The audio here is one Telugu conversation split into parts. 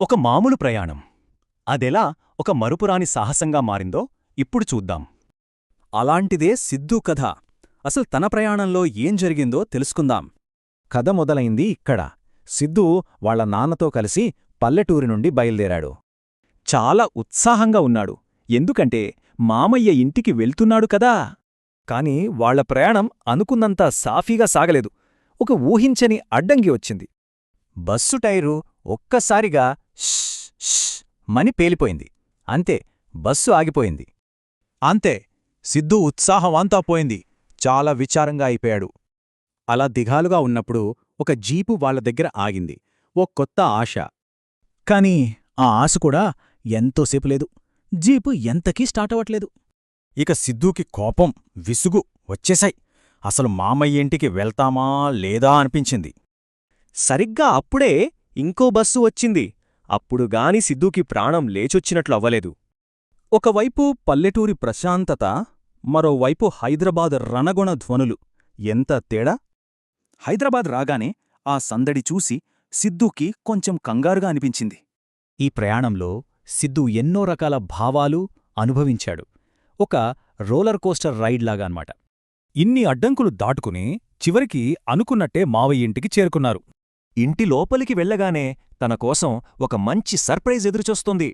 ఒక మామూలు ప్రయాణం అదెలా ఒక మరుపురాని సాహసంగా మారిందో ఇప్పుడు చూద్దాం. అలాంటిదే సిద్ధూ కథ. అసలు తన ప్రయాణంలో ఏం జరిగిందో తెలుసుకుందాం. కథ మొదలైంది ఇక్కడ. సిద్ధూ వాళ్ల నాన్నతో కలిసి పల్లెటూరి నుండి బయల్దేరాడు. చాలా ఉత్సాహంగా ఉన్నాడు, ఎందుకంటే మామయ్య ఇంటికి వెళ్తున్నాడు కదా. కాని వాళ్ల ప్రయాణం అనుకున్నంత సాఫీగా సాగలేదు. ఒక ఊహించని అడ్డంగి వచ్చింది. బస్సు టైరు ఒక్కసారిగా ష్ ష్ మని పేలిపోయింది. అంతే, బస్సు ఆగిపోయింది. అంతే, సిద్ధూ ఉత్సాహమంతా పోయింది. చాలా విచారంగా అయిపోయాడు. అలా దిగాలుగా ఉన్నప్పుడు ఒక జీపు వాళ్ల దగ్గర ఆగింది. ఓ కొత్త ఆశ. కాని ఆ ఆశ కూడా ఎంతోసేపు లేదు. జీపు ఎంతకీ స్టార్టవట్లేదు. ఇక సిద్ధూకి కోపం, విసుగు వచ్చేశాయి. అసలు మామయ్య ఇంటికి వెళ్తామా లేదా అనిపించింది. సరిగ్గా అప్పుడే ఇంకో బస్సు వచ్చింది. అప్పుడుగాని సిద్ధూకి ప్రాణం లేచొచ్చినట్లు అవ్వలేదు. ఒకవైపు పల్లెటూరి ప్రశాంతత, మరోవైపు హైదరాబాద్ రణగొణ ధ్వనులు. ఎంత తేడా! హైదరాబాద్ రాగానే ఆ సందడి చూసి సిద్ధూకి కొంచెం కంగారుగా అనిపించింది. ఈ ప్రయాణంలో సిద్ధూ ఎన్నో రకాల భావాలు అనుభవించాడు. ఒక రోలర్ కోస్టర్ రైడ్ లాగా అన్నమాట. ఇన్ని అడ్డంకులు దాటుకుని చివరికి అనుకున్నట్టే మావయ్య ఇంటికి చేరుకున్నారు. ఇంటి లోపలికి వెళ్ళగానే తనకోసం ఒక మంచి సర్ప్రైజ్ ఎదురుచొస్తుంది.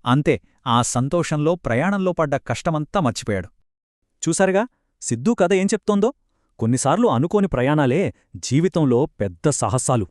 అంతే, ఆ సంతోషంలో ప్రయాణంలో పడ్డ కష్టమంతా మర్చిపోయాడు. చూసారుగా సిద్ధూ కథ ఏం చెప్తోందో? కొన్నిసార్లు అనుకోని ప్రయాణాలే జీవితంలో పెద్ద సాహసాలు.